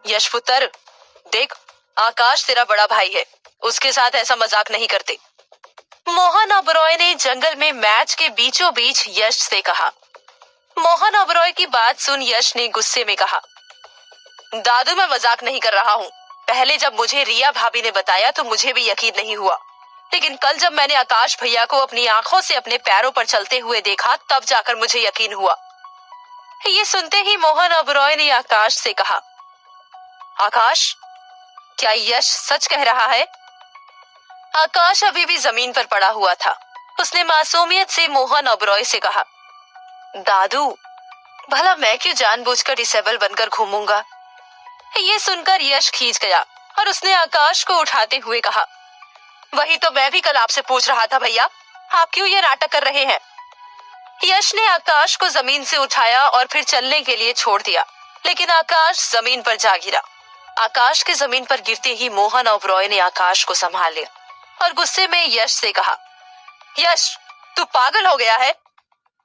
यश पुत्र, देख, आकाश तेरा बड़ा भाई है, उसके साथ ऐसा मजाक नहीं करते। मोहन ओबरॉय ने जंगल में मैच के बीचों बीच यश से कहा। मोहन ओबरॉय की बात सुन यश ने गुस्से में कहा, दादू मैं मजाक नहीं कर रहा हूँ। पहले जब मुझे रिया भाभी ने बताया तो मुझे भी यकीन नहीं हुआ, लेकिन कल जब मैंने आकाश भैया को अपनी आंखों से अपने पैरों पर चलते हुए देखा तब जाकर मुझे यकीन हुआ। ये सुनते ही मोहन ओबरॉय ने आकाश से कहा, आकाश, क्या यश सच कह रहा है? आकाश अभी भी जमीन पर पड़ा हुआ था। उसने मासूमियत से मोहन ओबरॉय से कहा, दादू, भला मैं क्यों जानबूझकर डिसेबल बनकर घूमूंगा? ये सुनकर यश खींच गया और उसने आकाश को उठाते हुए कहा, वही तो मैं भी कल आपसे पूछ रहा था भैया, आप क्यों ये नाटक कर रहे हैं? यश ने आकाश को जमीन से उठाया और फिर चलने के लिए छोड़ दिया, लेकिन आकाश जमीन पर जा गिरा। आकाश के जमीन पर गिरते ही मोहन ओबरॉय ने आकाश को संभाल लिया और गुस्से में यश से कहा, यश, तू पागल हो गया है?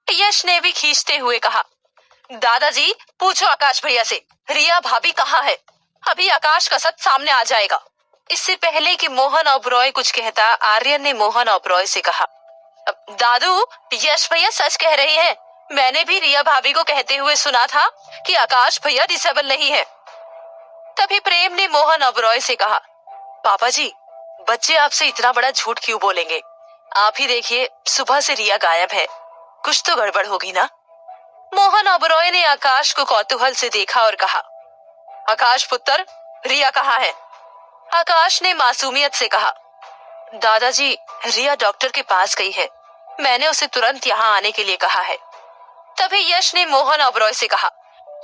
यश ने भी खींचते हुए कहा, दादाजी पूछो आकाश भैया से, रिया भाभी कहाँ है? अभी आकाश का सच सामने आ जाएगा। इससे पहले कि मोहन ओबरॉय कुछ कहता, आर्यन ने मोहन ओबरॉय से कहा, दादू, यश भैया सच कह रहे हैं। मैंने भी रिया भाभी को कहते हुए सुना था कि आकाश भैया डिसेबल नहीं है। तभी प्रेम ने मोहन ओबरॉय से कहा, पापा जी, बच्चे आपसे इतना बड़ा झूठ क्यों बोलेंगे? आप ही देखिए, सुबह से रिया गायब है, कुछ तो गड़बड़ होगी ना। मोहन ओबरॉय ने आकाश को कौतूहल से देखा और कहा, आकाश पुत्र, रिया कहाँ है? आकाश ने मासूमियत से कहा, दादाजी, रिया डॉक्टर के पास गई है, मैंने उसे तुरंत यहाँ आने के लिए कहा है। तभी यश ने मोहन ओबरॉय से कहा,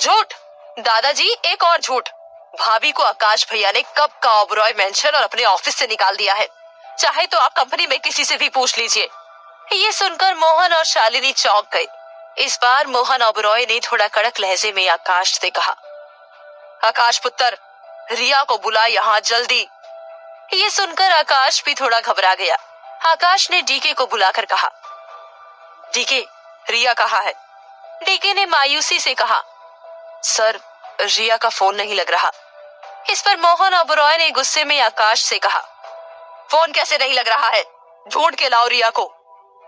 झूठ! दादाजी, एक और झूठ! भाभी को आकाश भैया ने कब का ओबरॉय मेंशन और अपने ऑफिस से निकाल दिया है, चाहे तो आप कंपनी में किसी से भी पूछ लीजिए। ये सुनकर मोहन और शालिनी चौंक गए। इस बार मोहन ओबरॉय ने थोड़ा कड़क लहजे में आकाश से कहा, आकाश पुत्र, रिया को बुला यहाँ जल्दी। ये सुनकर आकाश भी थोड़ा घबरा गया। आकाश ने डीके को बुलाकर कहा, डीके, रिया कहाँ है? डीके ने मायूसी से कहा, सर, रिया का फोन नहीं लग रहा। इस पर मोहन ओबरॉय ने गुस्से में आकाश से कहा, फोन कैसे नहीं लग रहा है? ढूंढ के लाओ रिया को।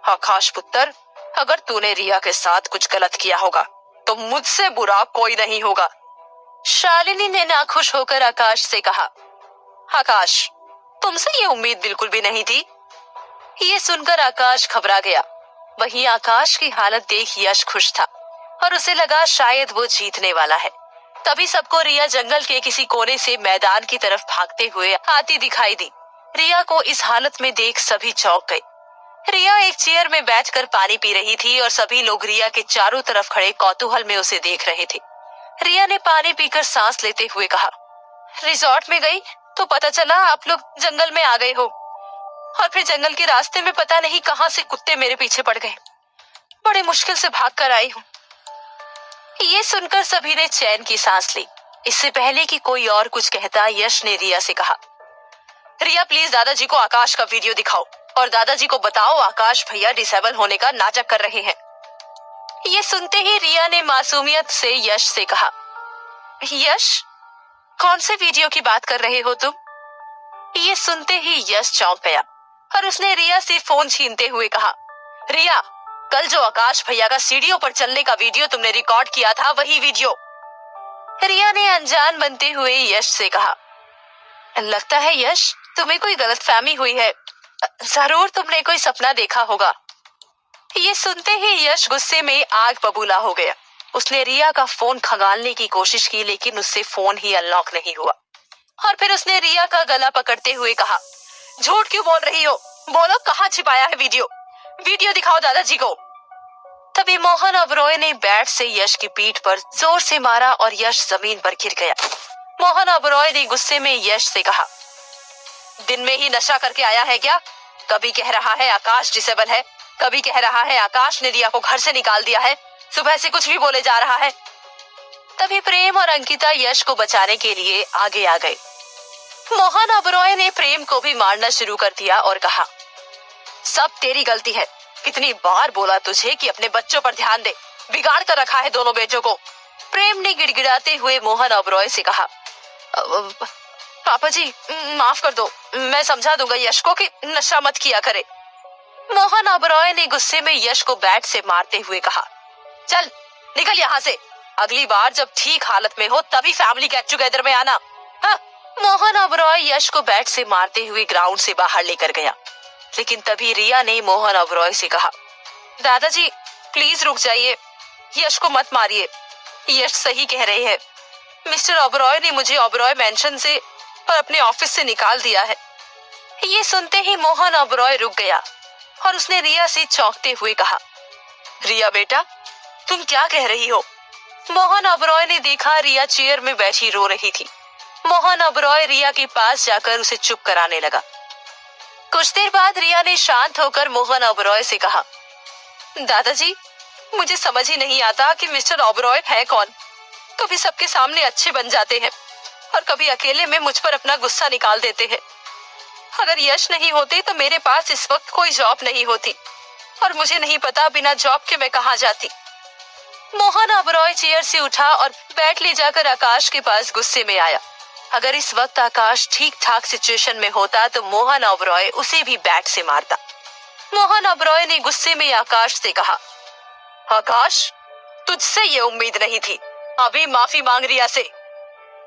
आकाश पुत्र, अगर तूने रिया के साथ कुछ गलत किया होगा तो मुझसे बुरा कोई नहीं होगा। शालिनी ने नाखुश होकर आकाश से कहा, आकाश, तुमसे ये उम्मीद बिल्कुल भी नहीं थी। ये सुनकर आकाश घबरा गया। वहीं आकाश की हालत देख यश खुश था और उसे लगा शायद वो जीतने वाला है। तभी सबको रिया जंगल के किसी कोने से मैदान की तरफ भागते हुए आती दिखाई दी। रिया को इस हालत में देख सभी चौंक गए। रिया एक चेयर में बैठकर पानी पी रही थी और सभी लोग रिया के चारों तरफ खड़े कौतूहल में उसे देख रहे थे। रिया ने पानी पीकर सांस लेते हुए कहा, रिजॉर्ट में गई तो पता चला आप लोग जंगल में आ गए हो, और फिर जंगल के रास्ते में पता नहीं कहां से कुत्ते मेरे पीछे पड़ गए। बड़े मुश्किल से भाग कर आई हूँ। ये सुनकर सभी ने चैन की सांस ली। इससे पहले कि कोई और कुछ कहता, यश ने रिया से कहा, रिया प्लीज दादाजी को आकाश का वीडियो दिखाओ और दादाजी को बताओ आकाश भैया डिसेबल होने का नाटक कर रहे हैं। ये सुनते ही रिया ने मासूमियत से यश से कहा, यश, कौन से वीडियो की बात कर रहे हो तुम? ये सुनते ही यश चौंक गया और उसने रिया से फोन छीनते हुए कहा, रिया, कल जो आकाश भैया का सीढ़ियों पर चलने का वीडियो तुमने रिकॉर्ड किया था वही वीडियो। रिया ने अनजान बनते हुए यश से कहा, लगता है यश, तुम्हें कोई गलतफहमी हुई है, जरूर तुमने कोई सपना देखा होगा। ये सुनते ही यश गुस्से में आग बबूला हो गया। उसने रिया का फोन खंगालने की कोशिश की, लेकिन उससे फोन ही अनलॉक नहीं हुआ। और फिर उसने रिया का गला पकड़ते हुए कहा, झूठ क्यों बोल रही हो? बोलो कहाँ छिपाया है वीडियो? वीडियो दिखाओ दादाजी को। तभी मोहन ओबरॉय ने बैट से यश की पीठ पर जोर से मारा और यश जमीन पर गिर गया। मोहन ओबरॉय ने गुस्से में यश से कहा, दिन में ही नशा करके आया है क्या? कभी कह रहा है आकाश डिसेबल है, कभी कह रहा है आकाश ने रिया को घर से निकाल दिया है, सुबह से कुछ भी बोले जा रहा है। तभी प्रेम और अंकिता यश को बचाने के लिए आगे आ गए। मोहन ओबरॉय ने प्रेम को भी मारना शुरू कर दिया और कहा, सब तेरी गलती है, कितनी बार बोला तुझे कि अपने बच्चों पर ध्यान दे, बिगाड़ कर रखा है दोनों बेटों को। प्रेम ने गिड़गिड़ाते हुए मोहन ओबरॉय से कहा, पापा जी माफ कर दो, मैं समझा दूंगा यश को कि नशा मत किया करे। मोहन ओबरॉय ने गुस्से में यश को बैट से मारते हुए कहा, चल निकल यहाँ से, अगली बार जब ठीक हालत में हो तभी फैमिली गेट टुगेदर में आना। हाँ। मोहन ओबरॉय यश को बैट से मारते हुए ग्राउंड से बाहर लेकर गया, लेकिन तभी रिया ने मोहन ओबरॉय से कहा, दादाजी प्लीज रुक जाइए, यश को मत मारिए, यश सही कह रहे हैं, मिस्टर ओबरॉय ने मुझे ओबरॉय मैंशन से और अपने ऑफिस से निकाल दिया है। ये सुनते ही मोहन ओबरॉय रुक गया और उसने रिया से चौंकते हुए कहा, रिया बेटा तुम क्या कह रही हो? मोहन ओबरॉय ने देखा रिया चेयर में बैठी रो रही थी। मोहन ओबरॉय रिया के पास जाकर उसे चुप कराने लगा। कुछ देर बाद रिया ने शांत होकर मोहन ओबरॉय से कहा, दादाजी मुझे समझ ही नहीं आता कि मिस्टर ओबरॉय है कौन। कभी सबके सामने अच्छे बन जाते हैं और कभी अकेले में मुझ पर अपना गुस्सा निकाल देते हैं। अगर यश नहीं होते तो मेरे पास इस वक्त कोई जॉब नहीं होती और मुझे नहीं पता बिना जॉब के मैं कहाँ जाती। मोहन ओबरॉय चेयर से उठा और बैट ले जाकर आकाश के पास गुस्से में आया। अगर इस वक्त आकाश ठीक ठाक सिचुएशन में होता तो मोहन ओबरॉय उसे भी बैट से मारता। मोहन ओबरॉय ने गुस्से में आकाश से कहा, आकाश तुझसे ये उम्मीद नहीं थी, अभी माफी मांग रिया से।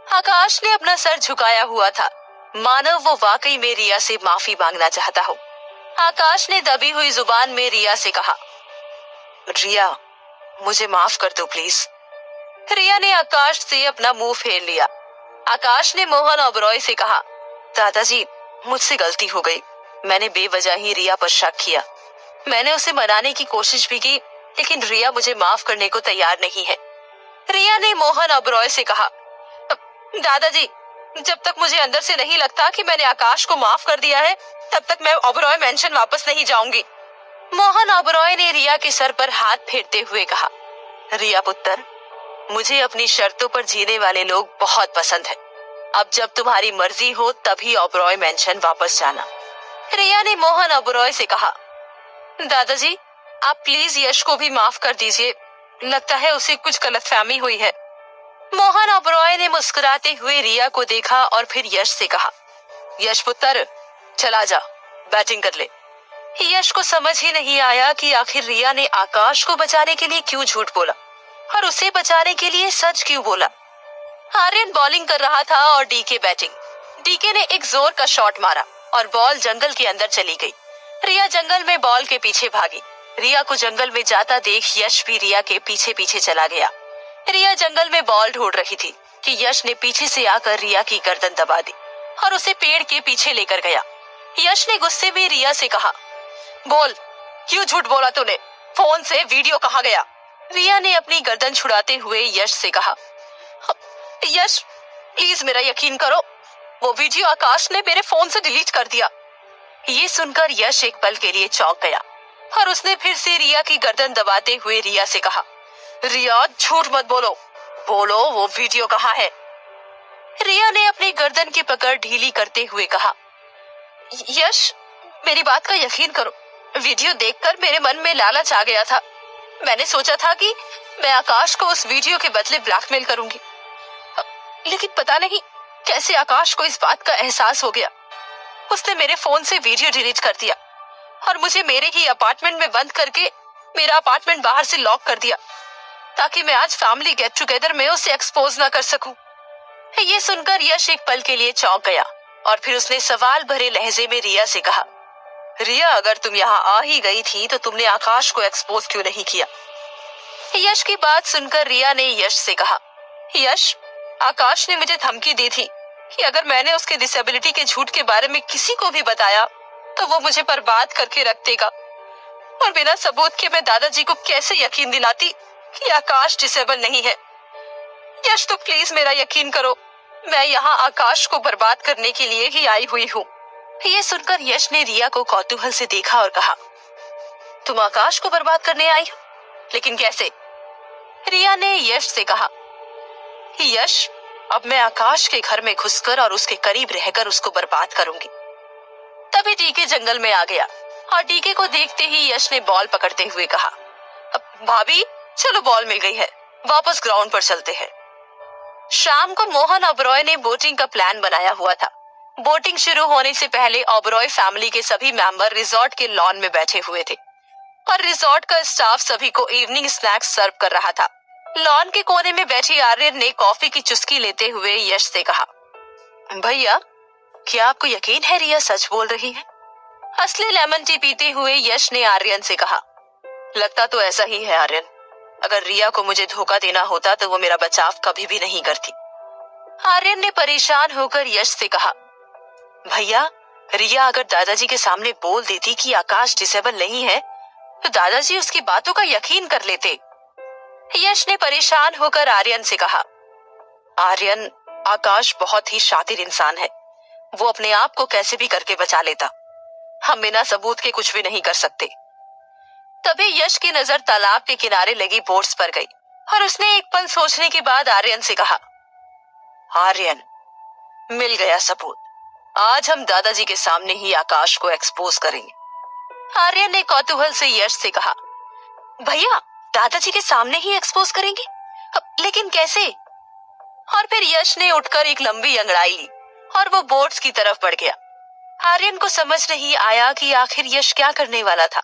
आकाश ने अपना सर झुकाया हुआ था, मानो वो वाकई में रिया से माफी मांगना चाहता हो। आकाश ने दबी हुई जुबान में रिया से कहा, रिया मुझे माफ कर दो प्लीज। रिया ने आकाश से अपना मुंह फेर लिया। आकाश ने मोहन ओबरॉय से कहा, दादाजी मुझसे गलती हो गई, मैंने बेवजह ही रिया पर शक किया। मैंने उसे मनाने की कोशिश भी की, लेकिन रिया मुझे माफ करने को तैयार नहीं है। रिया ने मोहन ओबरॉय से कहा, दादाजी जब तक मुझे अंदर से नहीं लगता कि मैंने आकाश को माफ कर दिया है तब तक मैं ओबरॉय मैंशन वापस नहीं जाऊंगी। मोहन ओबरॉय ने रिया के सर पर हाथ फेरते हुए कहा, रिया पुत्र मुझे अपनी शर्तों पर जीने वाले लोग बहुत पसंद है। अब जब तुम्हारी मर्जी हो तभी ओबरॉय मैंशन वापस जाना। रिया ने मोहन ओबरॉय से कहा, दादाजी आप प्लीज यश को भी माफ कर दीजिए, लगता है उसे कुछ गलतफहमी हुई है। मोहन ओबरॉय ने मुस्कुराते हुए रिया को देखा और फिर यश से कहा, यश पुत्र चला जा, बैटिंग कर ले। यश को समझ ही नहीं आया कि आखिर रिया ने आकाश को बचाने के लिए क्यों झूठ बोला और उसे बचाने के लिए सच क्यों बोला। आर्यन बॉलिंग कर रहा था और डीके बैटिंग। डीके ने एक जोर का शॉट मारा और बॉल जंगल के अंदर चली गई। रिया जंगल में बॉल के पीछे भागी। रिया को जंगल में जाता देख यश भी रिया के पीछे पीछे चला गया। रिया जंगल में बॉल ढूंढ रही थी कि यश ने पीछे से आकर रिया की गर्दन दबा दी और उसे पेड़ के पीछे लेकर गया। यश ने गुस्से में रिया से कहा, बोल क्यों झूठ बोला तूने, फोन से वीडियो कहाँ गया। रिया ने अपनी गर्दन छुड़ाते हुए यश से कहा, यश प्लीज मेरा यकीन करो, वो वीडियो आकाश ने मेरे फोन से डिलीट कर दिया। ये सुनकर यश एक पल के लिए चौंक गया और उसने फिर से रिया की गर्दन दबाते हुए रिया से कहा, रिया झूठ मत बोलो, बोलो वो वीडियो कहाँ है। रिया ने अपनी गर्दन की पकड़ ढीली करते हुए कहा, यश मेरी बात का यकीन करो, वीडियो देखकर मेरे मन में लालच आ गया था। मैंने सोचा था कि मैं आकाश को उस वीडियो के बदले ब्लैकमेल करूंगी, लेकिन पता नहीं कैसे आकाश को इस बात का एहसास हो गया। उसने मेरे फोन से वीडियो डिलीट कर दिया और मुझे मेरे ही अपार्टमेंट में बंद करके मेरा अपार्टमेंट बाहर से लॉक कर दिया ताकि मैं आज फैमिली गेट टुगेदर में उसे एक्सपोज ना कर सकूं। ये सुनकर यश एक पल के लिए चौंक गया और फिर उसने सवाल भरे लहजे में रिया से कहा, रिया अगर तुम यहाँ आ ही गई थी तो तुमने आकाश को एक्सपोज क्यों नहीं किया। यश की बात सुनकर रिया ने यश से कहा, यश आकाश ने मुझे धमकी दी थी कि अगर मैंने उसके डिसेबिलिटी के झूठ के बारे में किसी को भी बताया तो वो मुझे बर्बाद करके रख देगा, और बिना सबूत के मैं दादाजी को कैसे यकीन दिलाती कि आकाश डिसेबल नहीं है। यश तो प्लीज मेरा यकीन करो, मैं यहाँ आकाश को बर्बाद करने के लिए ही आई हुई हूँ। ये सुनकर यश ने रिया को कौतूहल से देखा और कहा, तुम आकाश को बर्बाद करने आई हो, लेकिन कैसे। रिया ने यश से कहा, यश अब मैं आकाश के घर में घुसकर और उसके करीब रहकर उसको बर्बाद करूंगी। तभी डीके जंगल में आ गया और डीके को देखते ही यश ने बॉल पकड़ते हुए कहा, भाभी चलो बॉल मिल गई है, वापस ग्राउंड पर चलते हैं। शाम को मोहन ओबरॉय ने बोटिंग का प्लान बनाया हुआ था। बोटिंग शुरू होने से पहले ओबरॉय फैमिली के सभी मेंबर रिजॉर्ट के लॉन में बैठे हुए थे और रिजॉर्ट का स्टाफ सभी को इवनिंग स्नैक्स सर्व कर रहा था। लॉन के कोने में बैठी आर्यन ने कॉफी की चुस्की लेते हुए यश से कहा, भैया, क्या आपको यकीन है रिया सच बोल रही है? असली लेमन टी पीते हुए यश ने आर्यन से कहा, लगता तो ऐसा ही है आर्यन। अगर रिया को मुझे धोखा देना होता तो वो मेरा बचाव कभी भी नहीं करती। आर्यन ने परेशान होकर यश से कहा, भैया, रिया अगर दादाजी के सामने बोल देती कि आकाश डिसेबल नहीं है तो दादाजी उसकी बातों का यकीन कर लेते। यश ने परेशान होकर आर्यन से कहा, आर्यन, आकाश बहुत ही शातिर इंसान है। वो अपने आप को कैसे भी करके बचा लेता। हम बिना सबूत के कुछ भी नहीं कर सकते। तभी यश की नजर तालाब के किनारे लगी बोट्स पर गई और उसने एक पल सोचने के बाद आर्यन से कहा, आर्यन, मिल गया सबूत। आज हम दादाजी के सामने ही आकाश को एक्सपोज करेंगे। आर्यन ने कौतूहल से यश से कहा, भैया, दादाजी के सामने ही एक्सपोज करेंगे? लेकिन कैसे? और फिर यश ने उठकर एक लंबी अंगड़ाई ली और वो बोट्स की तरफ बढ़ गया। आर्यन को समझ नहीं आया कि आखिर यश क्या करने वाला था।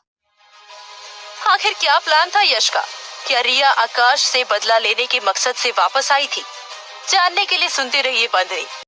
आखिर क्या प्लान था यश का? क्या रिया आकाश से बदला लेने के मकसद से वापस आई थी? जानने के लिए सुनते रहिए बंदरी।